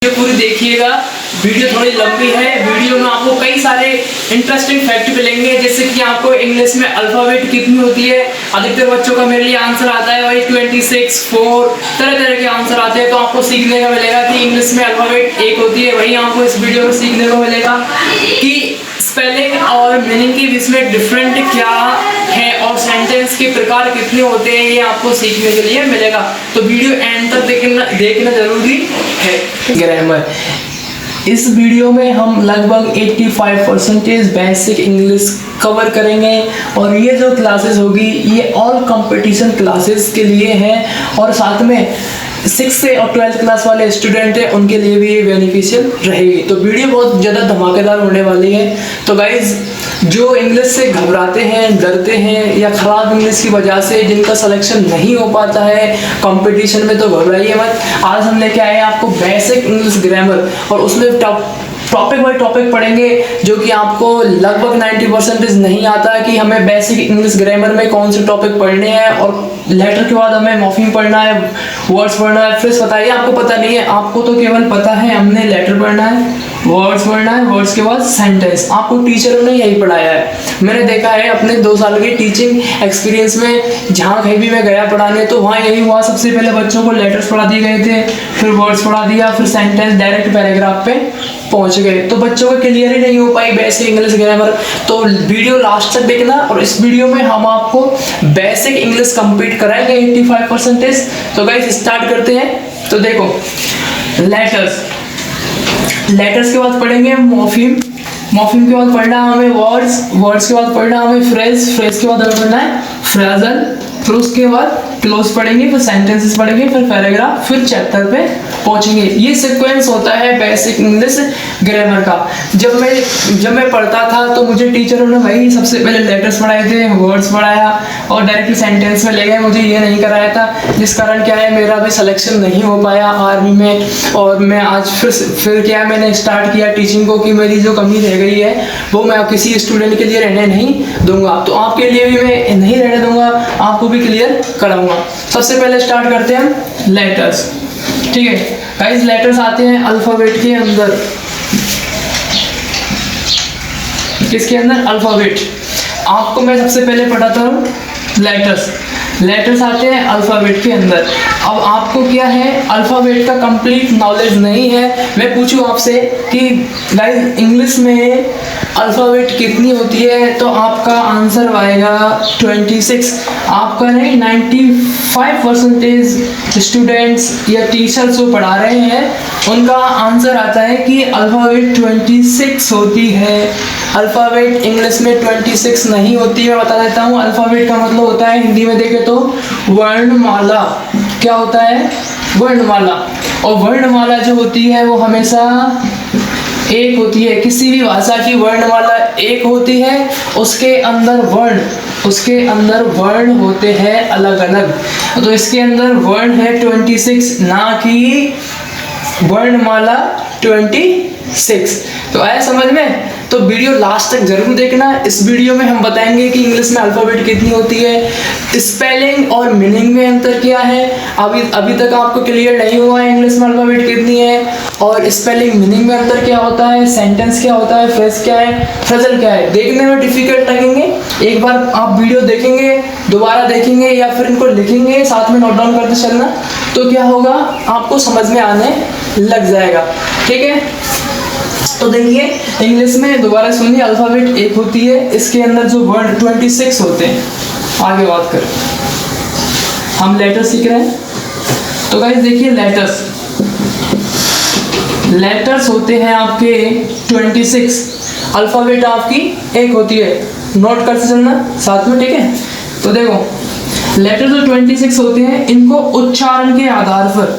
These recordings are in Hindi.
वीडियो पूरी देखिएगा। वीडियो थोड़ी लंबी है। वीडियो में आपको कई सारे इंटरेस्टिंग फैक्ट मिलेंगे, जैसे कि आपको इंग्लिश में अल्फाबेट कितनी होती है। अधिकतर बच्चों का मेरे लिए आंसर आता है वही 26, 4 तरह तरह के आंसर आते हैं। तो आपको सीखने का मिलेगा कि इंग्लिश में अल्फाबेट एक होती है। वहीं आपको इस वीडियो में सीखने को मिलेगा कि स्पेलिंग और मीनिंग के बीच में डिफरेंट क्या है और सेंटेंस के प्रकार कितने होते हैं, ये आपको सीखने के लिए मिलेगा। तो वीडियो एंड तक देखना जरूरी है। ग्रामर, इस वीडियो में हम लगभग 85% बेसिक इंग्लिश कवर करेंगे और ये जो क्लासेस होगी ये ऑल कंपटीशन क्लासेस के लिए है और साथ में 6 से और 12th क्लास वाले स्टूडेंट हैं उनके लिए भी ये बेनिफिशियल रहेगी। तो वीडियो बहुत ज़्यादा धमाकेदार होने वाली है। तो गाइज, जो इंग्लिश से घबराते हैं, डरते हैं या ख़राब इंग्लिश की वजह से जिनका सिलेक्शन नहीं हो पाता है कंपटीशन में, तो घबराइए मत। आज हम लेके आए हैं आपको बेसिक इंग्लिश ग्रामर और उसमें टॉपिक बाय टॉपिक पढ़ेंगे जो कि आपको लगभग 90% नहीं आता है कि हमें बेसिक इंग्लिश ग्रामर में कौन से टॉपिक पढ़ने हैं और लेटर के बाद हमें मॉर्फीम पढ़ना है, वर्ड्स पढ़ना है। फ्रेज बताइए, आपको पता नहीं है, आपको तो केवल पता है हमने लेटर पढ़ना है, वर्ड्स पढ़ना है, वर्ड्स के बाद सेंटेंस। आपको टीचरों ने यही पढ़ाया है। मैंने देखा है अपने 2 साल के टीचिंग एक्सपीरियंस में, जहाँ कहीं भी मैं गया पढ़ाने तो वहाँ यही हुआ। सबसे पहले बच्चों को लेटर्स पढ़ा दिए गए थे, फिर वर्ड्स पढ़ा दिया, फिर सेंटेंस डायरेक्ट पैराग्राफ पे पहुंच गए। तो बच्चों को क्लियर ही नहीं हो पाई बेसिक इंग्लिश ग्रामर। तो वीडियो लास्ट तक देखना और इस वीडियो में हम आपको बेसिक इंग्लिश कंप्लीट कराएंगे 85%। तो गाइस स्टार्ट करते हैं। तो देखो, लेटर्स के बाद पढ़ेंगे मॉर्फीम, मॉर्फीम के बाद पढ़ना हमें वर्ड्स, वर्ड्स के बाद पढ़ना हमें फ्रेज, फ्रेज के बाद हमें पढ़ना है फ्रेजल, फिर उसके बाद क्लोज पढ़ेंगे, फिर सेंटेंसेस पढ़ेंगे, फिर पैराग्राफ, फिर चैप्टर पे पहुंचेंगे। ये सीक्वेंस होता है बेसिक इंग्लिश ग्रामर का। जब मैं पढ़ता था तो मुझे टीचरों ने वही सबसे पहले लेटर्स पढ़ाए थे, वर्ड्स पढ़ाया और डायरेक्टली सेंटेंस में ले गए। मुझे ये नहीं कराया था, जिस कारण क्या है मेरा भी सिलेक्शन नहीं हो पाया आर्मी में। और मैं आज फिर क्या मैंने स्टार्ट किया टीचिंग को कि मेरी जो कमी रह गई है वो मैं किसी स्टूडेंट के लिए रहने नहीं दूंगा। तो आपके लिए भी मैं नहीं रहने दूंगा, आपको भी क्लियर कराऊंगा। सबसे पहले स्टार्ट करते हैं लेटर्स। ठीक है गाइस, लेटर्स आते हैं अल्फाबेट के अंदर। किसके अंदर? अल्फाबेट। आपको मैं सबसे पहले पढ़ाता हूँ लेटर्स। लेटर्स आते हैं अल्फाबेट के अंदर। अब आपको क्या है, अल्फाबेट का कंप्लीट नॉलेज नहीं है। मैं पूछूं आपसे कि गाइस इंग्लिश में अल्फाबेट कितनी होती है, तो आपका आंसर आएगा 26। आपका नहीं, 95% स्टूडेंट्स या टीचर्स जो पढ़ा रहे हैं उनका आंसर आता है कि अल्फाबेट 26 होती है। अल्फाबेट इंग्लिश में 26 नहीं होती है। मैं बता देता हूँ, अल्फाबेट का मतलब होता है हिंदी में देखें तो वर्णमाला। क्या होता है? वर्णमाला। और वर्णमाला जो होती है वो हमेशा एक होती है। किसी भी भाषा की वर्णमाला एक होती है। उसके अंदर वर्ण होते हैं अलग अलग। तो इसके अंदर वर्ण है 26, ना कि वर्णमाला 26। तो आया समझ में? तो वीडियो लास्ट तक जरूर देखना। इस वीडियो में हम बताएंगे कि इंग्लिश में अल्फाबेट कितनी होती है, स्पेलिंग और मीनिंग में अंतर क्या है। अभी तक आपको क्लियर नहीं हुआ है इंग्लिश में अल्फाबेट कितनी है और स्पेलिंग मीनिंग में अंतर क्या होता है, सेंटेंस क्या होता है, फ्रेज क्या है, फ्रेजल क्या है। देखने में डिफिकल्ट लगेंगे। एक बार आप वीडियो देखेंगे, दोबारा देखेंगे या फिर इनको लिखेंगे, साथ में नोट डाउन करते चलना, तो क्या होगा, आपको समझ में आने लग जाएगा। ठीक है, तो देखिए इंग्लिश में दोबारा सुनिए, अल्फाबेट एक होती है। इसके अंदर जो वर्ड 26 होते हैं। आगे बात करें, हम लेटर सीख रहे हैं। तो गाइस देखिए, लेटर्स होते हैं आपके 26, अल्फाबेट आपकी एक होती है। नोट करते चलना साथ में, ठीक है। तो देखो, लेटर जो 26 होते हैं, इनको उच्चारण के आधार पर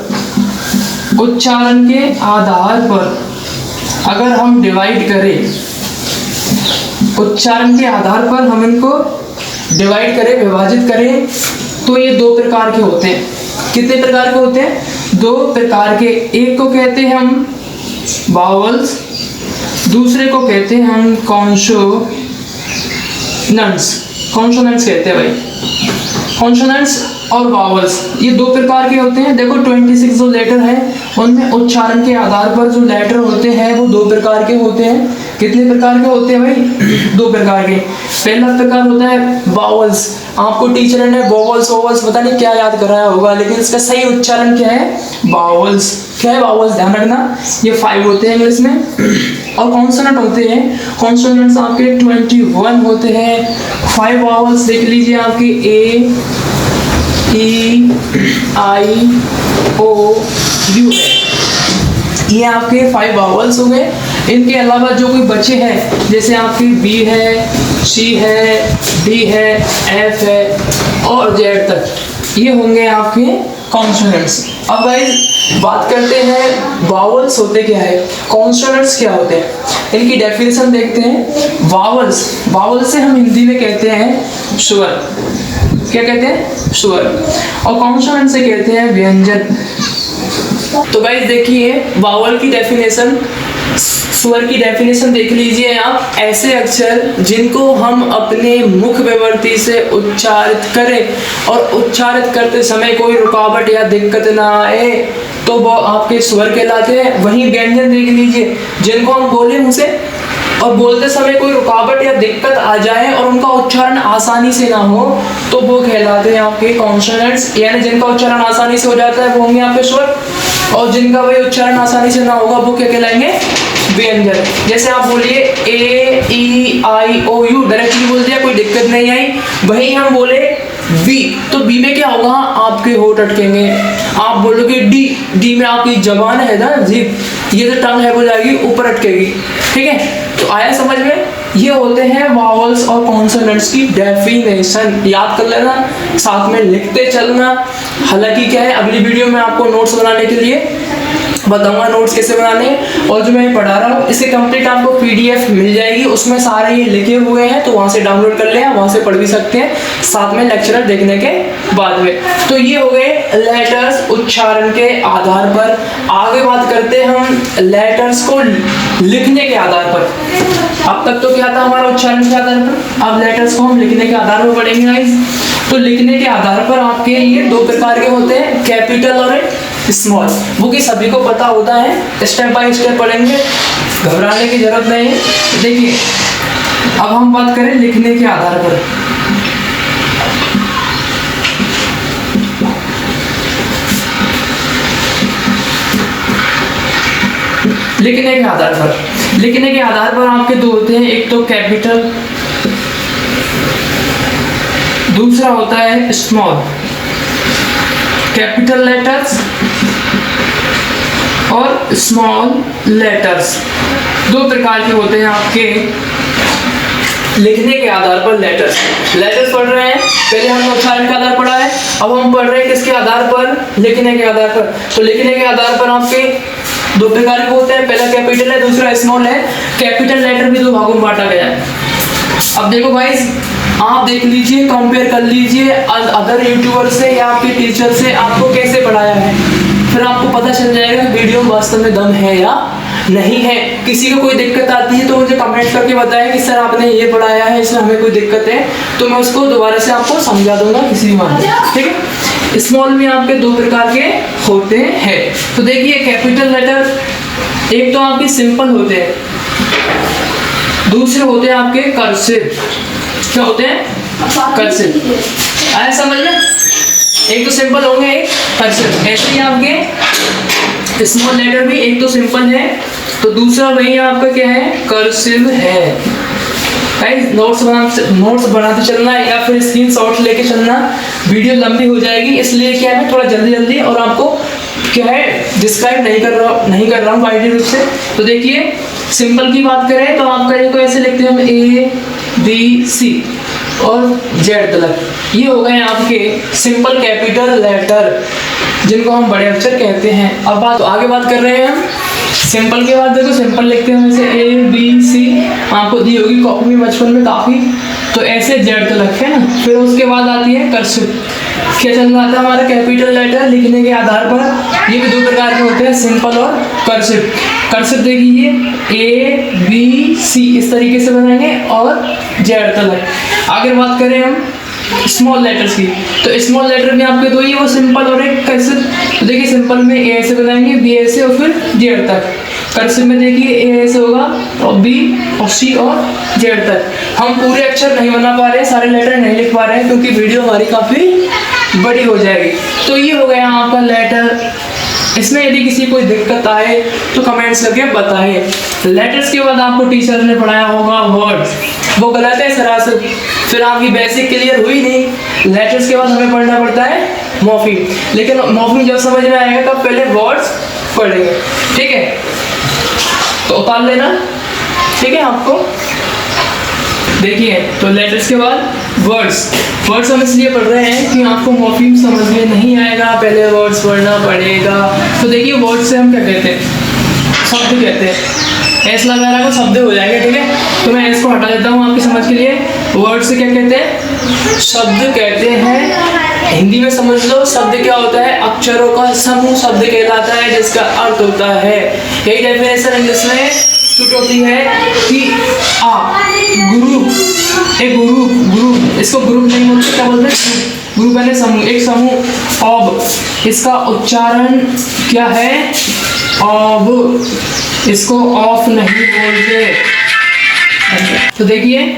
अगर हम डिवाइड करें, उच्चारण के आधार पर हम इनको डिवाइड करें, विभाजित करें, तो ये 2 प्रकार के होते हैं। कितने प्रकार के होते हैं? 2 प्रकार के। एक को कहते हैं हम वावल्स, दूसरे को कहते हैं हम कॉन्सोनेंट्स कहते हैं भाई। कॉन्सोनेंट्स और वावल्स, ये दो प्रकार के होते हैं। देखो 26 जो लेटर है उनमें उच्चारण के आधार पर जो लेटर होते हैं वो दो प्रकार के होते हैं। कितने प्रकार के होते हैं भाई? दो प्रकार के। पहला प्रकार होता है वावल्स। आपको टीचर ने वोवल्स वोवल्स पता नहीं क्या याद कराया होगा, लेकिन इसका सही उच्चारण क्या है? वावल्स। क्या है वावल्स? ध्यान रखना, ये 5 होते हैं इंग्लिश में। और कॉन्सोनेंट होते हैं, कॉन्सोनेंट्स आपके 21 होते हैं। 5 वावल्स देख लीजिए आपके ए ई आई ओ यू है, ये आपके 5 वावल्स हो गए। इनके अलावा जो कोई बचे हैं जैसे आपकी बी है, सी है, डी है, एफ है और जेड तक, ये होंगे आपके कॉन्सोनेंट्स। अब गाइस बात करते हैं वावल्स होते क्या है, कॉन्सोनेंट्स क्या होते हैं, इनकी डेफिनेशन देखते हैं। वावल्स, वावल्स से हम हिंदी में कहते हैं स्वर। क्या कहते हैं? स्वर। और कॉन्सोनेंट से कहते हैं व्यंजन। तो गाइस देखिए वावल की डेफिनेशन, स्वर की डेफिनेशन देख लीजिए आप। ऐसे अक्षर जिनको हम अपने मुख विवर्ती से उच्चारित करें और उच्चारित करते समय कोई रुकावट या दिक्कत ना आए तो वो आपके स्वर कहलाते हैं। वहीं व्यंजन देख लीजिए, जिनको हम बोले मुंह से और बोलते समय कोई रुकावट या दिक्कत आ जाए और उनका उच्चारण आसानी से ना हो तो वो कहलाते हैं आपके कॉन्सोनेंट्स। यानी जिनका उच्चारण आसानी से हो जाता है वो होंगे आपके स्वर, और जिनका वही उच्चारण आसानी से ना होगा वो क्या कहलाएंगे? व्यंजन। जैसे आप बोलिए ए ई आई ओ यू, डायरेक्टली बोल दिया, कोई दिक्कत नहीं आई। वहीं हम बोले बी, तो बी में क्या होगा? आपके होठ अटकेंगे। आप बोलोगे डी, डी में आपकी जबान है ना, जीभ, ये जो टंग है वो जाएगी ऊपर अटकेगी। ठीक है, तो आया समझ में? ये होते हैं वावल्स और कॉन्सोनेंट्स की डेफिनेशन। याद कर लेना, साथ में लिखते चलना। हालांकि क्या है, अगली वीडियो में आपको नोट्स बनाने के लिए बताऊंगा नोट्स कैसे बनाने, और जो मैं पढ़ा रहा हूँ इसके कंप्लीट आपको पीडीएफ मिल जाएगी, उसमें सारे ये लिखे हुए हैं, तो वहाँ से डाउनलोड कर लें, वहाँ से पढ़ भी सकते हैं साथ में लेक्चरर देखने के बाद में। तो ये हो गए लेटर्स उच्चारण के आधार पर। आगे बात करते हैं हम लेटर्स को लिखने के आधार पर। अब तक तो क्या था हमारा उच्चारण के आधार पर, अब लेटर्स को हम लिखने के आधार पर पढ़ेंगे गाइस। तो लिखने के आधार पर आपके ये दो प्रकार के होते हैं, कैपिटल और स्मॉल। वो कि सभी को पता होता है, स्टेप बाय स्टेप पढ़ेंगे, घबराने की जरूरत नहीं है। देखिए अब हम बात करें लिखने के आधार पर। लिखने के आधार पर, लिखने के आधार पर आपके दो होते हैं, एक तो कैपिटल, दूसरा होता है स्मॉल। कैपिटल लेटर्स और स्मॉल लेटर्स दो प्रकार के होते हैं आपके लिखने के आधार पर। लेटर्स पढ़ रहे हैं, पहले हमने उच्चारण का आधार पढ़ा है, अब हम पढ़ रहे हैं किसके आधार पर? लिखने के आधार पर। तो लिखने के आधार पर आपके दो प्रकार के होते हैं, पहला कैपिटल है, दूसरा स्मॉल है। कैपिटल लेटर भी दो भागों में बांटा गया है। अब देखो गाइस, आप देख लीजिए, कंपेयर कर लीजिए अदर यूट्यूबर से या आपके टीचर से, आपको कैसे पढ़ाया है, फिर आपको पता चल जाएगा वीडियो में वास्तव में दम है या नहीं है। किसी को कोई दिक्कत आती है तो मुझे कमेंट करके बताएं कि सर आपने ये पढ़ाया है, इसमें हमें कोई दिक्कत है, तो मैं उसको दोबारा से आपको समझा दूंगा किसी भी बात में। ठीक है, स्मॉल भी आपके दो प्रकार के होते हैं। तो देखिए कैपिटल लेटर एक तो आपके सिंपल होते हैं, दूसरे होते हैं आपके कर्सिव। क्या होते हैं? कर्सिव। आया समझ में? एक तो सिंपल होंगे, एक कर्सिव। ऐसे ही आपके स्मॉल लेटर भी एक तो सिंपल है तो दूसरा वही आपका क्या है? कर्सिव है। नोट्स बनाते चलना या फिर स्क्रीनशॉट लेके चलना, वीडियो लंबी हो जाएगी, इसलिए क्या है थोड़ा जल्दी और आपको क्या है डिस्क्राइब नहीं कर रहा हूँ वाइडली रूप से। तो देखिए सिंपल की बात करें तो आपका ये को ऐसे लिखते हैं हम ए बी सी और जेड तक, ये हो गए आपके सिंपल कैपिटल लेटर जिनको हम बड़े अक्षर कहते हैं। अब आगे बात कर रहे हैं हम सिंपल के बाद। देखो सिंपल लिखते हैं जैसे ए बी सी, आपको दी होगी कॉपी में बचपन में काफ़ी, तो ऐसे जेड तक है ना। फिर उसके बाद आती है कर्सिव। क्या चल रहा था हमारा? कैपिटल लेटर लिखने के आधार पर ये भी दो प्रकार के होते हैं, सिंपल और कर्सिव। कर्सिव देखिए ए बी सी इस तरीके से बनाएंगे और जेड तक। आगे बात करें हम स्मॉल लेटर्स की। तो स्मॉल लेटर में आपके दो ही, वो सिंपल और एक कर्सिव। तो देखिए सिंपल में ए से बनाएंगे, बी ए से और फिर जेड तक। कर्सिव में देखिए ए से होगा और बी और सी और जेड तक। हम पूरे अक्षर नहीं बना पा रहे, सारे लेटर नहीं लिख पा रहे हैं क्योंकि वीडियो हमारी काफ़ी बड़ी हो जाएगी। तो ये हो गया आपका लेटर। इसमें यदि किसी कोई दिक्कत आए तो कमेंट्स करके बताएं। लेटर्स के बाद आपको टीचर ने पढ़ाया होगा वर्ड्स, वो गलत है सरासर, फिर आपकी बेसिक क्लियर हुई नहीं। लेटर्स के बाद हमें पढ़ना पड़ता है मॉर्फीम, लेकिन मॉर्फीम जब समझ में आएगा तब पहले वर्ड्स पढ़ेंगे, ठीक है। तो उतार लेना, ठीक है आपको। देखिए तो लेटर्स के बाद वर्ड्स हम इसलिए पढ़ रहे हैं कि आपको मॉर्फीम समझ में नहीं आएगा, पहले वर्ड्स पढ़ना पड़ेगा। तो देखिए वर्ड्स से हम क्या कहते हैं, शब्द कहते हैं। एस लगा रहा शब्द हो जाएगा, ठीक है। तो मैं इसको हटा देता हूँ आपकी समझ के लिए। वर्ड से क्या कहते हैं, शब्द कहते हैं। हिंदी में समझ लो, शब्द क्या होता है, अक्षरों का समूह शब्द कहलाता है जिसका अर्थ होता है। यही डेफिनेशन इंग्लिश में छूट होती है कि ग्रुप, इसको ग्रुप नहीं बोलते, क्या बोलते हैं, ग्रुप यानी समूह, एक समूह। ऑब, इसका उच्चारण क्या है, ऑब, इसको ऑफ नहीं बोलते। तो देखिए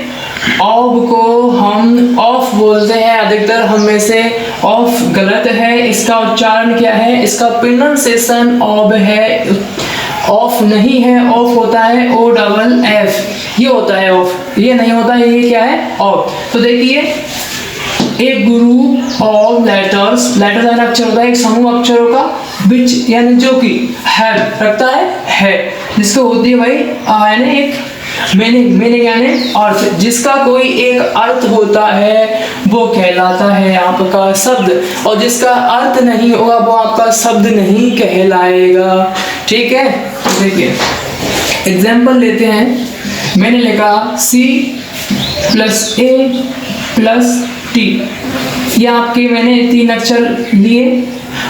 ऑफ को हम ऑफ बोलते हैं, अधिकतर हम में से ऑफ गलत है। इसका उच्चारण क्या है, इसका प्रोनाउंसिएशन ऑब है, ऑफ नहीं है। ऑफ होता है ओ डबल एफ, ये होता है ऑफ, ये नहीं होता है, ये क्या है ऑफ। तो देखिए एक ग्रुप ऑफ लेटर्स, लेटर्स यानी अक्षर होता है एक समूह अक्षरों का, विच यानी जो कि हैव रखता है, जिसको होती है भाई यानी एक मीनिंग यानी अर्थ, जिसका कोई एक अर्थ होता है वो कहलाता है आपका शब्द, और जिसका अर्थ नहीं होगा वो आपका शब्द नहीं कहलाएगा, ठीक है। देखिए एग्जाम्पल लेते हैं। मैंने लिखा C + A + T, ये आपके मैंने 3 अक्षर लिए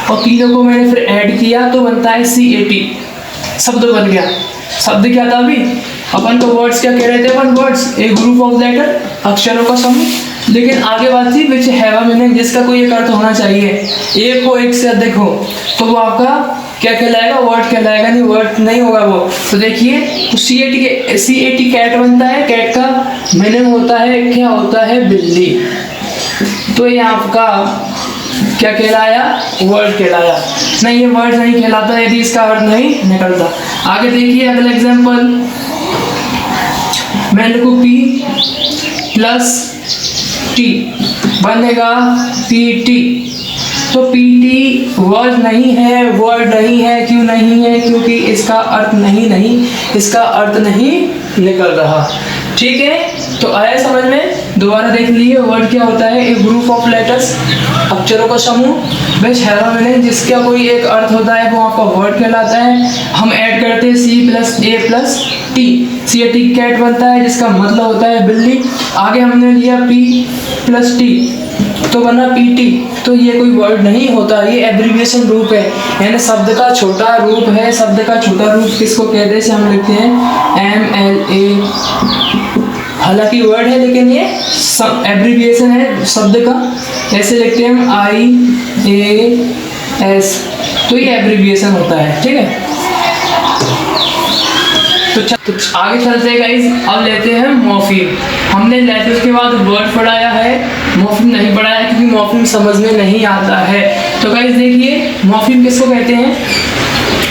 और तीनों को मैंने फिर ऐड किया तो बनता है CAT, शब्द बन गया। शब्द क्या था अभी अपन को, वर्ड्स क्या कह रहे थे अपन, वर्ड्स एक ग्रुप ऑफ लेटर, अक्षरों का समूह। लेकिन आगे बात थी विच हैव अ मीनिंग, जिसका कोई एक अर्थ होना चाहिए, एक हो एक से अधिक हो, तो वो आपका क्या कहलाएगा, वर्ड कहलाएगा, नहीं वर्ड नहीं होगा वो। तो देखिए तो CAT कैट बनता है, कैट का मीनिंग होता है, क्या होता है, बिल्ली। तो ये आपका क्या कहलाया, वर्ड कहलाया। नहीं ये वर्ड नहीं कहलाता यदि इसका अर्थ नहीं निकलता। आगे देखिए अगला एग्जाम्पल, मैं लिखूँ P + T, बनेगा PT। तो PT वर्ड नहीं है, वर्ड नहीं है, क्यों नहीं है, क्योंकि इसका अर्थ इसका अर्थ नहीं निकल रहा, ठीक है। तो आया समझ में, दोबारा देख लीजिए। वर्ड क्या होता है, एक ग्रुप ऑफ लेटर्स, अक्षरों का समूह, विच हैव अ मीनिंग, जिसका कोई एक अर्थ होता है वो आपका वर्ड कहलाता है। हम ऐड करते हैं C + A + T, CAT cat बनता है जिसका मतलब होता है बिल्ली। आगे हमने लिया P + T तो बना PT, तो ये कोई वर्ड नहीं होता, ये एब्रिविएशन रूप है, यानी शब्द का छोटा रूप है। शब्द का छोटा रूप किसको कहते हैं, हम लिखते हैं MLA, हालांकि वर्ड है लेकिन ये एब्रिविएशन है शब्द का, ऐसे लिखते हैं IAS, तो ये एब्रिविएशन होता है, ठीक है। तो आगे चलते हैं गाइस, अब लेते हैं मॉर्फीम। हमने लेटर्स के बाद वर्ड पढ़ाया है, मॉर्फीम नहीं पढ़ाया क्योंकि मॉर्फीम समझ में नहीं आता है। तो गाइस देखिए मॉर्फीम किसको कहते हैं,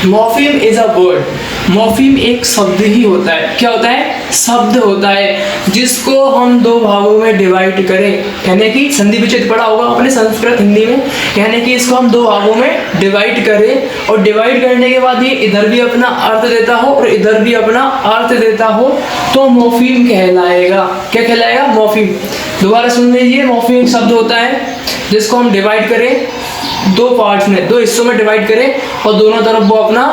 morpheme is a word, morpheme एक शब्द ही होता है। क्या होता है, शब्द होता है जिसको हम 2 भागों में डिवाइड करें, यानी कि संधि विच्छेद पढ़ा होगा अपने संस्कृत हिंदी में, यानी कि इसको हम 2 भागों में डिवाइड करें और डिवाइड करने के बाद ये इधर भी अपना अर्थ देता हो और इधर भी अपना अर्थ देता हो तो मॉर्फीम कहलाएगा। क्या कहलाएगा, मॉर्फीम। दोबारा सुन लीजिए, मॉर्फीम एक शब्द होता है जिसको हम डिवाइड करें 2 पार्ट्स में, 2 हिस्सों में डिवाइड करें और दोनों तरफ वो अपना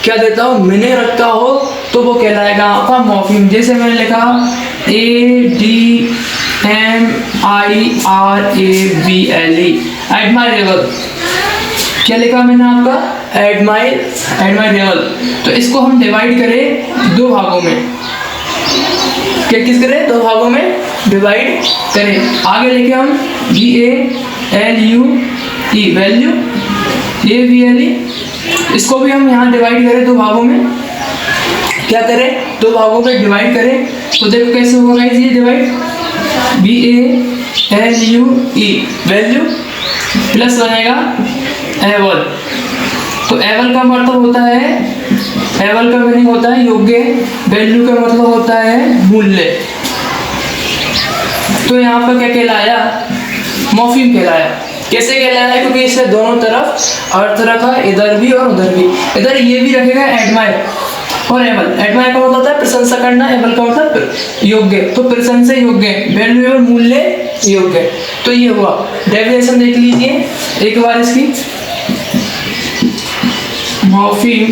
क्या देता हो, मीनिंग रखता हो, तो वो कहलाएगा आपका मॉर्फीम। जैसे मैंने लिखा ADMIRABLE, एडमायरेबल। क्या लिखा मैंने आपका, एडमायरेबल। तो इसको हम डिवाइड करें 2 भागों में, क्या किस करें 2 भागों में डिवाइड करें। आगे लिखे हम VALUE वैल्यू, AVLE, इसको भी हम यहाँ डिवाइड करें दो भागों में, क्या करें दो भागों में डिवाइड करें, तो देखो कैसे होगा गाइस ये डिवाइड, VALUE वैल्यू प्लस बनेगा एवल। तो एवल का मतलब होता है, एवल का मीनिंग होता है योग्य, वैल्यू का मतलब होता है मूल्य। तो यहाँ पर क्या कहलाया, मॉर्फीम कहलाया। कैसे कहलाया, क्योंकि इससे दोनों तरफ अर्थ रखा, इधर भी और उधर भी। इधर ये भी रखेगा एडमायर और एवल। एडमायर का मतलब होता है प्रशंसा करना, एवल का मतलब योग्य, तो प्रशंसा योग्य, वैल्यू और मूल्य योग्य। तो ये हुआ। डेफिनेशन देख लीजिए एक बार इसकी। Morpheme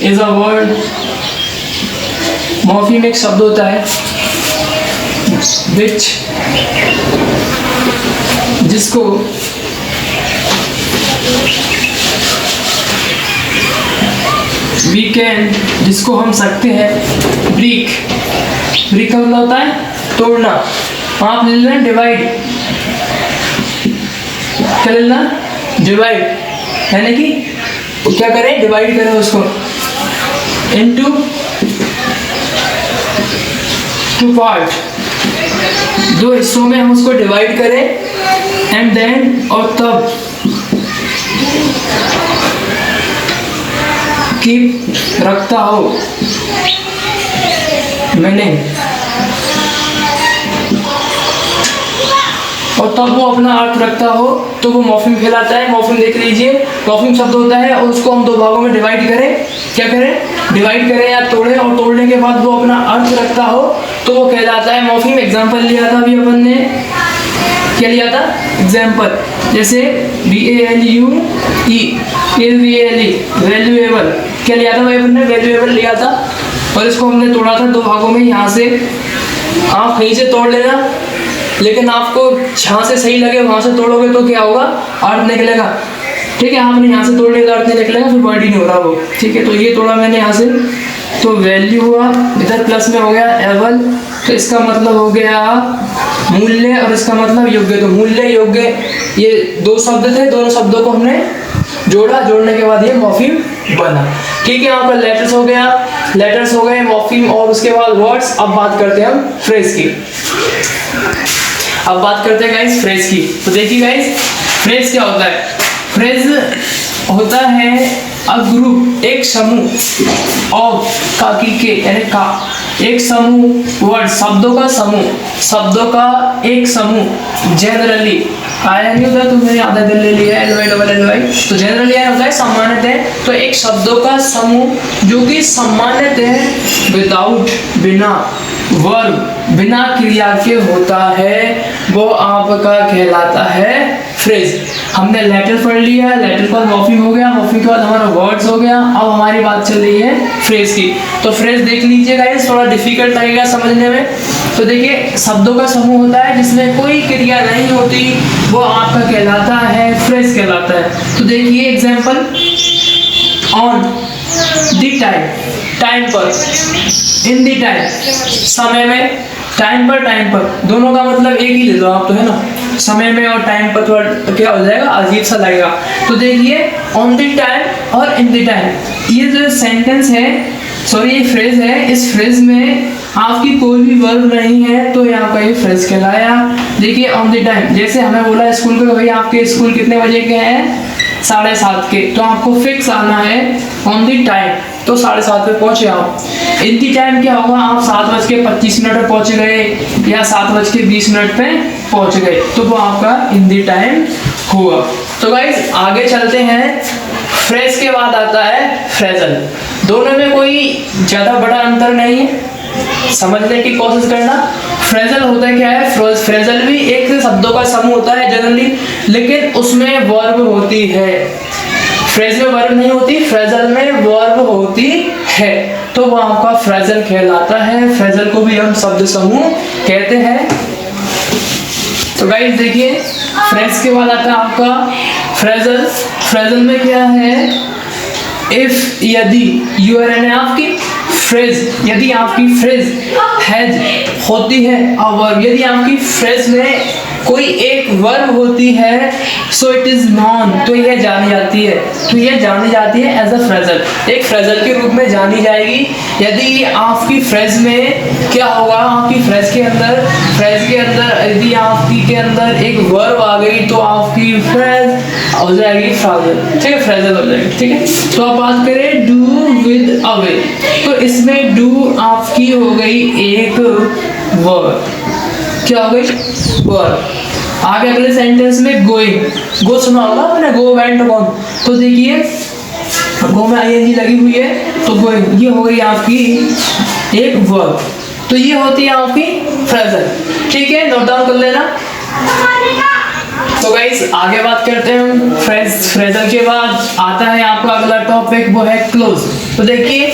is a word, morpheme एक शब्द होता है which, जिसको we can, जिसको हम सकते हैं ब्रेक। ब्रेक का मतलब होता है तोड़ना। आप ले लेना डिवाइड, क्या ले लेना डिवाइड, यानी कि क्या करें डिवाइड करें उसको इनटू टू पार्ट, दो हिस्सों में हम उसको डिवाइड करें, एंड देन और तब कीप रखता हो मीनिंग, और तब वो अपना अर्थ रखता हो तो वो मॉर्फीम कहलाता है। मॉर्फीम देख लीजिए, मॉर्फीम शब्द होता है और उसको हम दो भागों में डिवाइड करें, क्या करें डिवाइड करें या तोड़ें, और तोड़ने के बाद वो अपना अर्थ रखता हो तो वो कहलाता है मॉर्फीम। एग्जाम्पल लिया था अभी अपन ने, क्या लिया था एग्जाम्पल, जैसे VALUE AVLE वैल्यूएबल, क्या लिया था भाई अपन ने वैल्यूएबल लिया था, और इसको हमने तोड़ा था दो भागों में। यहाँ से आप कहीं से तोड़ लेना, लेकिन आपको जहाँ से सही लगे वहाँ से तोड़ोगे तो क्या होगा अर्थ निकलेगा, ठीक है। आपने यहाँ से तोड़ने का अर्थ नहीं निकलेगा, फिर वर्ड ही नहीं हो रहा वो, ठीक है। तो ये तोड़ा मैंने यहाँ से, तो वैल्यू हुआ, इधर प्लस में हो गया एवल, तो इसका मतलब हो गया मूल्य, और इसका मतलब योग्य। तो मूल्य योग्य ये दो शब्द थे, दोनों शब्दों को हमने जोड़ा, जोड़ने के बाद ये मॉर्फीम बना, ठीक है। यहाँ पर लेटर्स हो गया, लेटर्स हो गए मॉर्फीम, और उसके बाद वर्ड्स। अब बात करते हैं हम फ्रेज की। अब बात करते हैं गाइस फ्रेज की। तो देखिए गाइस फ्रेज क्या होता है, फ्रेज होता है अ ग्रुप, एक समूह, ऑफ का की के यानी का, एक समूह वर्ड, शब्दों का समूह, शब्दों का एक समूह। जनरली आया नहीं होता, तुमने आधा दिन ले लिया एलवाई डबल एलवाई, तो जनरली आया होता है सामान्यतः। तो एक शब्दों का समूह जो कि सामान्यतः विदाउट, बिना वर्ब, बिना क्रिया के होता है, वो आपका कहलाता है फ्रेज। हमने लेटर पढ़ लिया, लेटर का मॉर्फीम हो गया, मॉर्फीम के बाद हमारा वर्ड्स हो गया। अब हमारी बात चल रही है फ्रेज की। तो फ्रेज देख लीजिएगा, ये थोड़ा डिफिकल्ट लगेगा समझने में। तो देखिए शब्दों का समूह होता है जिसमें कोई क्रिया नहीं होती, वो आपका कहलाता है फ्रेज कहलाता है। तो देखिए example, on the time, time पर, इन द टाइम, समय में, टाइम पर, दोनों का मतलब एक ही ले लो आप, तो है ना, समय में और टाइम पर थोड़ा क्या हो जाएगा अजीब सा लगेगा। तो देखिए ऑन द टाइम और इन द टाइम, ये जो सेंटेंस है, सॉरी ये फ्रेज है, इस फ्रेज में आपकी कोई भी वर्ब नहीं है, तो यहाँ का ये फ्रेज कहलाया। देखिए ऑन द टाइम, जैसे हमें बोला स्कूल के भाई आपके स्कूल कितने बजे के हैं, 7:30 के, तो आपको फिक्स आना है ऑन द टाइम, तो 7:30 पे पहुंचे आप। इन दी टाइम क्या होगा, आप 7:25 पे पहुंच गए या 7:20 पे पहुंच गए, तो वो आपका इन दी टाइम हुआ। तो गाइस आगे चलते हैं। फ्रेज के बाद आता है फ्रेजल। दोनों में कोई ज्यादा बड़ा अंतर नहीं है, समझने की कोशिश करना। फ्रेजल होता है क्या है, फ्रेजल भी एक शब्दों का समूह होता है जनरली, लेकिन उसमें वर्ब होती है। फ्रेज में वर्ब नहीं होती, फ्रेजल में वर्ब होती है, तो वो आपका फ्रेजल कहलाता है। फ्रेजल को भी हम शब्द समूह कहते हैं। तो गाइस देखिए फ्रेज के बाद आता है आपका फ्रेजल। फ्रेजल में क्या है, इफ यदि यूर यानी आपकी फ्रेज, यदि आपकी फ्रेज हैज होती है और यदि आपकी फ्रेज में कोई एक वर्ब होती है, सो इट इज नॉन, तो यह जानी जाती है, तो यह जानी जाती है एज अ फ्रेजल, एक फ्रेजल के रूप में जानी जाएगी। यदि आपकी फ्रेज में क्या होगा, आपकी फ्रेज के अंदर यदि आपकी के अंदर एक वर्ब आ गई तो आपकी फ्रेज हो जाएगी फ्रेजल, ठीक है, फ्रेजल हो जाएगी, ठीक है। तो आप बात करें डू विद अवे, तो इसमें डू आपकी हो गई एक वर्ब, क्या हो गई, वर्ब। आगे अगले सेंटेंस में गोइंग, गो सुना होगा आपने, गो वेंट गॉन, तो देखिए गो में आईएनजी लगी हुई है तो गोइंग, ये हो गई आपकी एक वर्ब, तो ये होती है आपकी फ्रेजल, ठीक है, नोट डाउन कर लेना। तो गाइस आगे बात करते हैं हम फ्रेजल के बाद आता है आपका अगला टॉपिक, वो है क्लोज। तो देखिए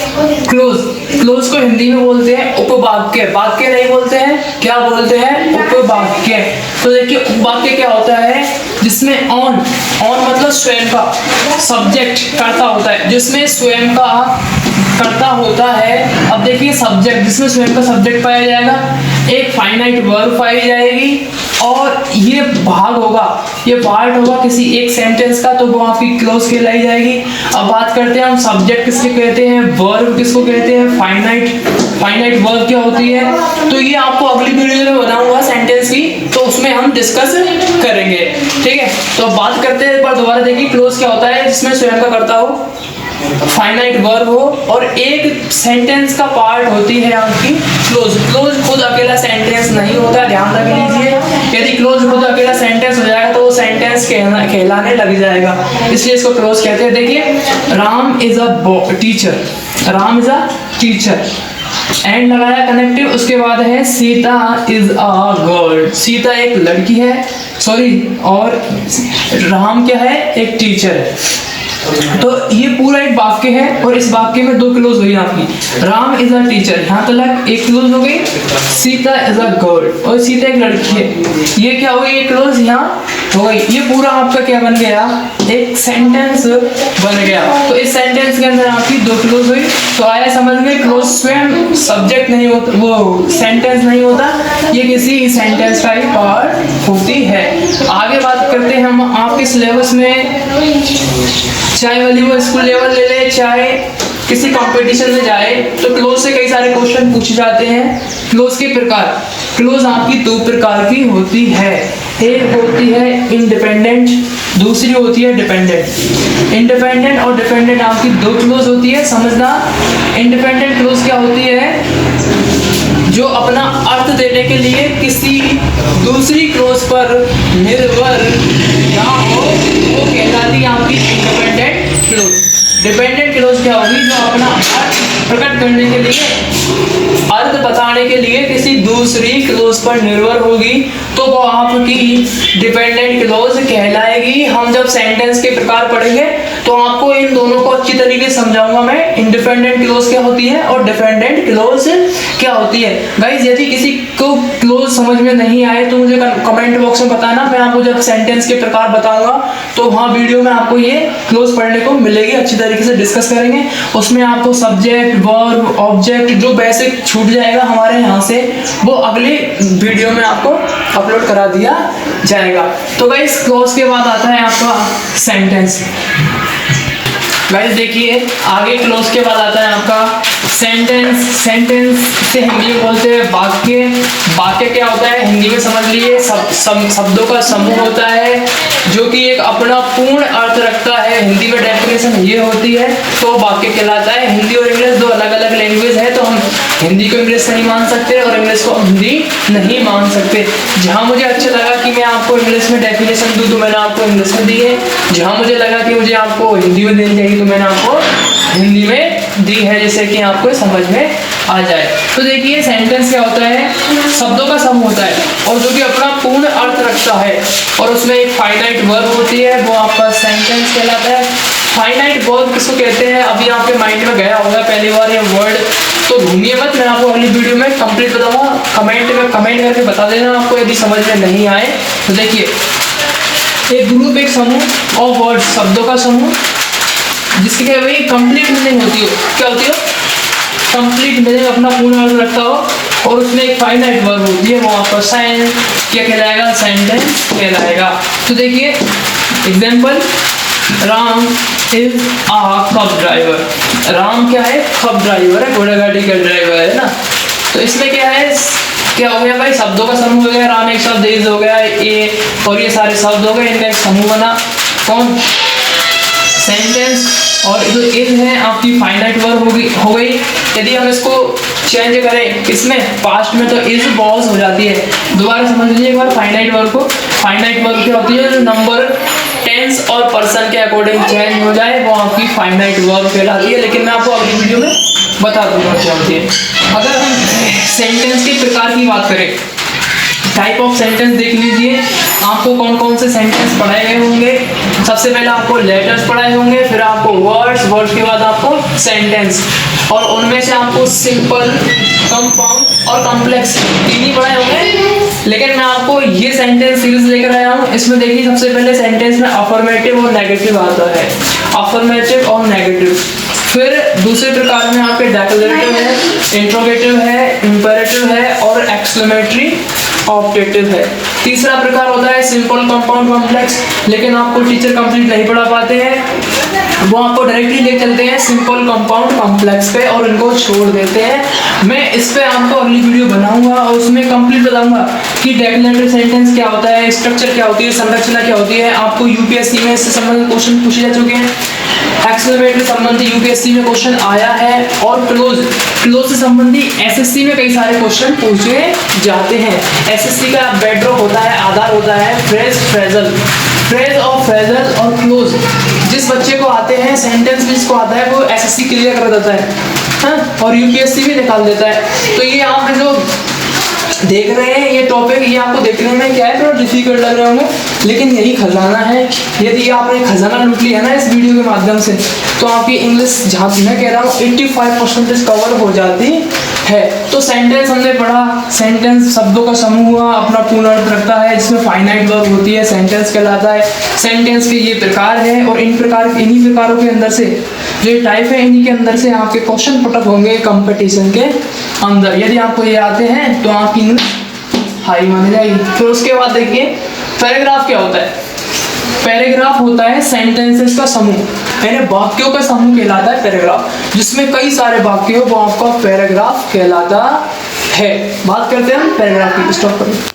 क्लोज को हिंदी में बोलते हैं उपवाक्य, वाक्य नहीं बोलते हैं, क्या बोलते हैं, उपवाक्य। तो देखिए उपवाक्य क्या होता है, जिसमें ऑन मतलब स्वयं का, सब्जेक्ट कर्ता होता है, जिसमें स्वयं का कर्ता होता है। अब देखिए सब्जेक्ट, जिसमें स्वयं का सब्जेक्ट पाया जाएगा, एक फाइनाइट वर्ब पाई जाएगी और ये भाग होगा, ये पार्ट होगा किसी एक सेंटेंस का, तो वो आपकी क्लोज कहलाई जाएगी। अब बात करते हैं हम सब्जेक्ट किसके कहते हैं, वर्ब किसको कहते हैं, फाइनाइट वर्ब क्या होती है, तो ये आपको अगली वीडियो में बनाऊंगा सेंटेंस की, तो उसमें हम डिस्कस करेंगे, ठीक है। तो बात करते हैं एक बार दोबारा, देखिए क्लोज क्या होता है, जिसमें स्वयं का कर्ता हो, फाइनाइट वर्ब हो और एक सेंटेंस का पार्ट होती है आपकी क्लोज। क्लोज खुद अकेला सेंटेंस नहीं होता, ध्यान रख लीजिए, यदि क्लोज खुद अकेला सेंटेंस हो जाएगा तो वो सेंटेंस कहलाने लग जाएगा, इसलिए इसको क्लोज कहते हैं। देखिए Ram is a teacher, Ram is a teacher, and लगाया कनेक्टिव, उसके बाद है Sita is a girl, Sita एक लड़की है, सॉरी, और राम क्या है, एक टीचर है। तो ये पूरा एक वाक्य है और इस वाक्य में दो क्लोज हुई आपकी, राम इज अ टीचर, यहाँ तक एक क्लोज हो गई, सीता इज अ गर्ल, और सीता एक लड़की है, ये क्या हो गई, एक क्लोज यहाँ हो गई। ये पूरा आपका क्या बन गया, एक सेंटेंस बन गया। तो इस सेंटेंस के अंदर आपकी दो क्लोज हुई, तो आया समझ में, क्लोज स्वयं सब्जेक्ट नहीं होता, वो सेंटेंस नहीं होता, ये किसी सेंटेंस का ही पार्ट होती है। आगे बात करते हैं हम आपके सिलेबस में, चाहे वाली वो स्कूल लेवल ले ले, चाहे किसी कंपटीशन में जाए, तो क्लोज से कई सारे क्वेश्चन पूछे जाते हैं। क्लोज के प्रकार, क्लोज आपकी दो प्रकार की होती है, एक होती है इंडिपेंडेंट, दूसरी होती है डिपेंडेंट। इंडिपेंडेंट और डिपेंडेंट आपकी दो क्लोज होती है, समझना। इंडिपेंडेंट क्लोज क्या होती है, जो अपना अर्थ देने के लिए किसी दूसरी क्लोज पर निर्भर ना हो, वो कहलाती है आपकी इंडिपेंडेंट क्लोज। डिपेंडेंट क्लोज क्या होगी, जो अपना अर्थ प्रकट करने के लिए, अर्थ बताने के लिए किसी दूसरी क्लोज पर निर्भर होगी, तो वो आपकी डिपेंडेंट क्लोज कहलाएगी। हम जब सेंटेंस के प्रकार पढ़ेंगे तो आपको इन दोनों को अच्छी तरीके से समझाऊंगा मैं, इंडिपेंडेंट क्लोज क्या होती है और डिपेंडेंट क्लोज क्या होती है। गाइस यदि किसी को क्लोज समझ में नहीं आए तो मुझे कमेंट बॉक्स में बताना, मैं आपको जब सेंटेंस के प्रकार बताऊंगा तो वहाँ वीडियो में आपको ये क्लोज पढ़ने को मिलेगी, अच्छी तरीके से डिस्कस करेंगे। उसमें आपको सब्जेक्ट, वर्ब, ऑब्जेक्ट जो बेसिक छूट जाएगा हमारे यहाँ से, वो अगली वीडियो में आपको अपलोड करा दिया जाएगा। तो गाइस क्लोज के बाद आता है आपका सेंटेंस। गाइस देखिए आगे क्लोज के बाद आता है आपका सेंटेंस। सेंटेंस से हिंदी में बोलते हैं वाक्य। वाक्य क्या होता है हिंदी में समझ लीजिए, शब्दों का समूह होता है जो कि एक अपना पूर्ण अर्थ रखता है। हिंदी में डेफिनेशन ये होती है तो वाक्य कहलाता है। हिंदी और इंग्लिश दो अलग अलग लैंग्वेज है, तो हम हिंदी को इंग्लिश से नहीं मान सकते और इंग्लिश को हिंदी नहीं मान सकते। जहाँ मुझे अच्छा लगा कि मैं आपको इंग्लिश में डेफिनेशन दूँ तो मैंने आपको इंग्लिश में दी है, जहाँ मुझे लगा कि मुझे आपको हिंदी में देनी चाहिए तो मैंने आपको हिंदी में दी है, जैसे कि आपको समझ में आ जाए। तो देखिए सेंटेंस क्या होता है, शब्दों का समूह होता है और जो कि अपना पूर्ण अर्थ रखता है और उसमें एक फाइनाइट वर्ब होती है, वो आपका सेंटेंस कहलाता है। फाइनाइट वर्ब किसको कहते हैं, अभी आपके माइंड में गया होगा पहली बार ये वर्ड, तो घूमिए मत, मैं आपको अगली वीडियो में कंप्लीट बताऊंगा। कमेंट करके बता देना आपको यदि समझ में नहीं आए। तो देखिए एक ग्रुप, एक समूह और वर्ड, शब्दों का समूह जिसकी क्या भाई कंप्लीट मीनिंग होती हो, क्या होती हो, कंप्लीट मीनिंग, अपना पूर्ण अर्थ रखता हो, और उसमें एक फाइनाइट वर्ब होती है, वो आपका क्या कहलाएगा, सेंटेंस कहलाएगा। तो देखिए एग्जाम्पल, राम इज अ कब ड्राइवर। राम क्या है, कब ड्राइवर है, घोड़ा गाड़ी का ड्राइवर है ना। तो इसमें क्या है, क्या हो गया भाई, शब्दों का समूह हो गया, राम एक शब्द, इज हो गया ए, और ये सारे शब्द हो गए, इनका एक समूह बना, कौन, सेंटेंस। और जो इज है आपकी फाइनाइट वर्ब हो गई। यदि हम इसको चेंज करें इसमें पास्ट में, तो इज वॉज हो जाती है। दोबारा समझ लीजिए एक बार फाइनाइट वर्ब को। फाइनाइट वर्ब क्या होती है, जो नंबर, टेंस और पर्सन के अकॉर्डिंग चेंज हो जाए, वो आपकी फाइनाइट वर्ब कहलाती है। लेकिन मैं आपको अगली वीडियो में बता दूंगा क्या होती है। अगर हम सेंटेंस के प्रकार की बात करें, टाइप ऑफ सेंटेंस देख लीजिए, आपको कौन कौन से सेंटेंस पढ़ाए गए होंगे। सबसे पहले आपको लेटर्स पढ़ाए होंगे, फिर आपको वर्ड्स के बाद आपको सेंटेंस, और उनमें से आपको सिंपल, कंपाउंड और कॉम्प्लेक्स तीन ही पढ़ाए होंगे। लेकिन मैं आपको ये सेंटेंस सीरीज लेकर आया हूँ। इसमें देखिए सबसे पहले सेंटेंस में अफर्मेटिव और नेगेटिव आता है, अफर्मेटिव और नेगेटिव। फिर दूसरे प्रकार में आपके डेक्लरेटिव है, इंट्रोगेटिव है, इंपेरेटिव है और एक्सक्लेमेटरी ऑप्टेटिव है। तीसरा प्रकार होता है सिंपल, कंपाउंड, कॉम्प्लेक्स। लेकिन आपको टीचर कंप्लीट नहीं पढ़ा पाते हैं, वो आपको डायरेक्टली ले चलते हैं सिंपल, कंपाउंड, कॉम्प्लेक्स पे और इनको छोड़ देते हैं। मैं इस पे आपको अगली वीडियो बनाऊंगा और उसमें कंप्लीट बताऊंगा कि डेक्लरेटिव सेंटेंस क्या होता है, स्ट्रक्चर क्या होती है, संरचना क्या होती है। आपको यूपीएससी में इससे संबंधित क्वेश्चन पूछे जा चुके हैं, एक्सेलरेटर संबंधी यूपीएससी में क्वेश्चन आया है, और क्लोज से संबंधी एसएससी में कई सारे क्वेश्चन पूछे जाते हैं। एसएससी का बेडरॉक होता है, आधार होता है फ्रेज, फ्रेजल, फ्रेज और फ्रेजल और क्लोज। जिस बच्चे को आते हैं सेंटेंस जिसको आता है वो एसएससी क्लियर कर देता है, हाँ? और यूपीएससी भी निकाल देता है। तो ये आप जो देख रहे हैं ये टॉपिक, ये आपको देखने में क्या है, थोड़ा डिफिकल्ट लग रहे होंगे, लेकिन यही खजाना है। यदि आपने खजाना लूट लिया ना इस वीडियो के माध्यम से, तो आपकी इंग्लिश, जहाँ मैं कह रहा हूँ 85% कवर हो जाती है। तो सेंटेंस हमने पढ़ा, सेंटेंस शब्दों का समूह हुआ, अपना पूर्ण अर्थ रखता है, जिसमें फाइनाइट वर्ब होती है, सेंटेंस कहलाता है। सेंटेंस के ये प्रकार है, और इन्हीं प्रकारों के अंदर से जो टाइप है, इन्हीं के अंदर से आपके क्वेश्चन पुटअप होंगे कंपटीशन के अंदर। यदि आपको ये आते हैं तो आपकी इंग्लिश हाई मानी जाएगी। फिर उसके बाद देखिए पैराग्राफ क्या होता है। पैराग्राफ होता है सेंटेंसेस का समूह, यानी वाक्यों का समूह कहलाता है पैराग्राफ, जिसमें कई सारे वाक्य हो, वो आपका पैराग्राफ कहलाता है। बात करते हैं हम पैराग्राफ की, स्टॉप करिए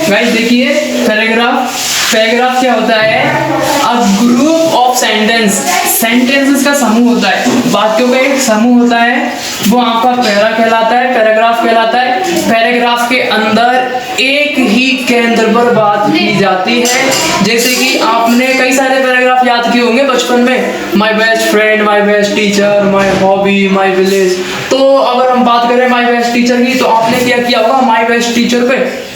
गाइस। देखिए पैराग्राफ क्या होता है, अ ग्रुप ऑफ सेंटेंसेस का समूह होता है, वाक्यों का एक समूह होता है, वो आपका पैरा कहलाता है, पैराग्राफ कहलाता है। पैराग्राफ के अंदर एक ही केंद्र पर बात की जाती है। जैसे कि आपने कई सारे पैराग्राफ याद किए होंगे बचपन में, my best friend, my best teacher, my hobby, my village. तो अगर हम बात करें माय बेस्ट टीचर की, तो आपने क्या किया होगा, माय बेस्ट टीचर पे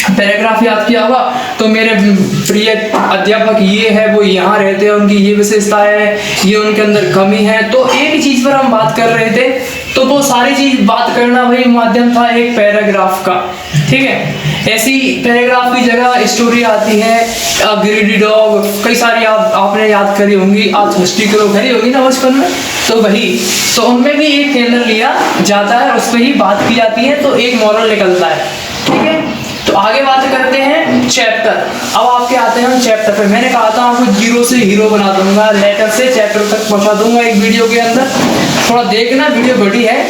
पैराग्राफ याद किया होगा। तो मेरे प्रिय अध्यापक ये है, वो यहाँ रहते हैं, उनकी ये विशेषता है, ये उनके अंदर कमी है। तो एक चीज पर हम बात कर रहे थे, तो वो सारी चीज बात करना वही माध्यम था एक पैराग्राफ का, ठीक है। ऐसी पैराग्राफ की जगह स्टोरी आती है, ग्रीडी डॉग, कई सारी आपने याद करी होंगी, आप हिस्ट्री करी होगी ना बचपन में, तो वही, तो उनमें भी एक केंद्र लिया जाता है, उस पर ही बात की जाती है, तो एक मॉरल निकलता है, ठीक है। तो आगे बात करते हैं चैप्टर। अब आपके आते हैं चैप्टर पे। मैंने कहा था आपको जीरो से हीरो बना दूंगा, लेटर से चैप्टर तक पहुंचा दूंगा एक वीडियो के अंदर। थोड़ा देखना, वीडियो बड़ी है,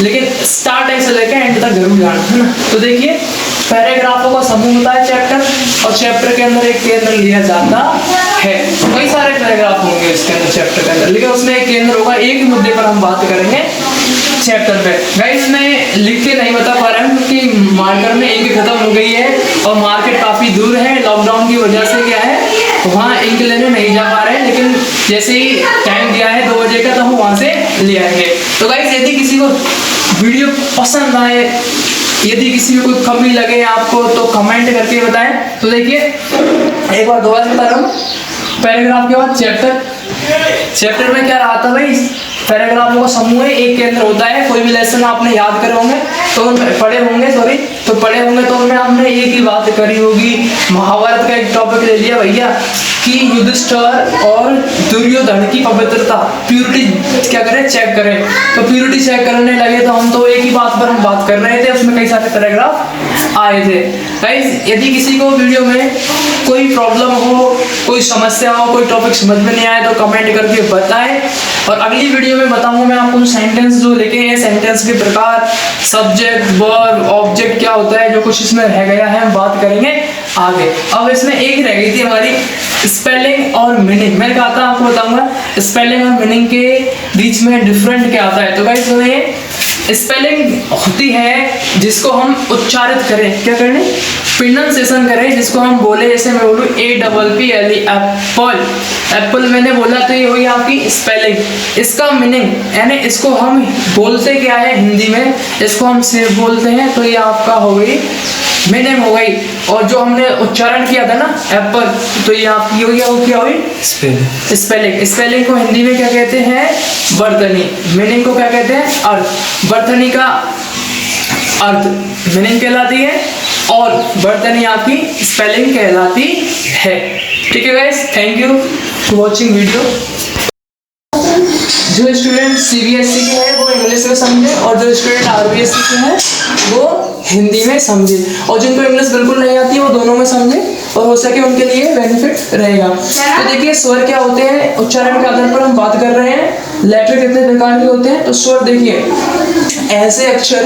लेकिन स्टार्ट से लेकर एंड तक जरूर जाना, है ना। तो देखिए पैराग्राफों का समूह होता है चैप्टर, और चैप्टर के अंदर एक केंद्र लिया जाता है। कई सारे पैराग्राफ होंगे इसके अंदर चैप्टर के अंदर, लेकिन उसमें एक केंद्र होगा। एक मुद्दे पर हम बात करेंगे चैप्टर पे। गाइस मैं लिख के नहीं बता पा रहा हूँ क्योंकि मार्कर में इंक खत्म हो गई है, और मार्केट काफी दूर है, लॉकडाउन की वजह से क्या है वहाँ इंक लेने नहीं जा पा रहे हैं। लेकिन जैसे ही टाइम दिया है 2 बजे का, तो हम वहाँ से ले आएंगे। तो गाइस यदि किसी को वीडियो पसंद आए, यदि किसी को कोई कमी लगे आपको, तो कमेंट करके बताएं। तो देखिए एक बार दोबारा बता रहा हूँ, पैराग्राफ के बाद चैप्टर में क्या रहा था भाई, पैराग्राफों का समूह है, एक केंद्र होता है। कोई भी लेसन आपने याद करे होंगे तो पढ़े होंगे तो उनमें हमने एक ही बात करी होगी। महाभारत का एक टॉपिक ले लिया भैया, कि युधिष्ठिर और दुर्योधन की पवित्रता, प्यूरिटी क्या करें, चेक करें। तो प्यूरिटी चेक करने लगे तो हम तो एक ही बात पर हम बात कर रहे थे, उसमें कई सारे पैराग्राफ आए थे। गाइस यदि किसी को वीडियो में कोई प्रॉब्लम हो, कोई समस्या हो, कोई टॉपिक समझ में नहीं आए तो कमेंट करके बताएं, और अगली वीडियो में बताऊंगा मैं आपको सेंटेंस जो लिखे हैं, सेंटेंस के प्रकार, सब्जेक्ट, वर्ब, ऑब्जेक्ट क्या होता है, जो कुछ इसमें रह गया है हम बात करेंगे आगे। अब इसमें एक रह गई थी हमारी स्पेलिंग और मीनिंग। मैंने कहा था आपको बताऊंगा स्पेलिंग और मीनिंग के बीच में डिफरेंट क्या आता है। तो गाइस हमें स्पेलिंग होती है जिसको हम उच्चारित करें, क्या करें, प्रोनाउंसिएशन करें, जिसको हम बोले, जैसे मैं बोलूँ APPLE एप्पल, एप्पल मैंने बोला तो ये हुई आपकी स्पेलिंग। इसका मीनिंग यानी इसको हम बोलते क्या है हिंदी में, इसको हम सिर्फ बोलते हैं, तो ये आपका हो गई मीनिंग हो गई। और जो हमने उच्चारण किया था ना एप्पल, तो ये आपकी हो गया, वो क्या हुई, स्पेलिंग। स्पेलिंग को हिंदी में क्या कहते हैं, वर्तनी। मीनिंग को क्या कहते हैं, अर्थ। वर्तनी का अर्थ मीनिंग कहलाती है और वर्तनी आपकी स्पेलिंग कहलाती है। ठीक है guys, thank you for watching video. जो स्टूडेंट CBSE के हैं वो इंग्लिश में समझे, और जो स्टूडेंट RBSE के हैं वो हिंदी में समझे, और जिनको इंग्लिश बिल्कुल नहीं आती है वो दोनों में समझे, और हो सके उनके लिए बेनिफिट रहेगा। तो देखिए स्वर क्या होते हैं, उच्चारण के आधार पर हम बात कर रहे हैं। लेटर कितने प्रकार के होते हैं, तो स्वर देखिए ऐसे अक्षर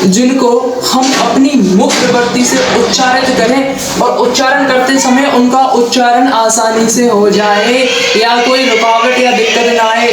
जिनको हम अपनी मुख प्रवृत्ति से उच्चारित करें, और उच्चारण करते समय उनका उच्चारण आसानी से हो जाए, या कोई रुकावट या दिक्कत ना आए।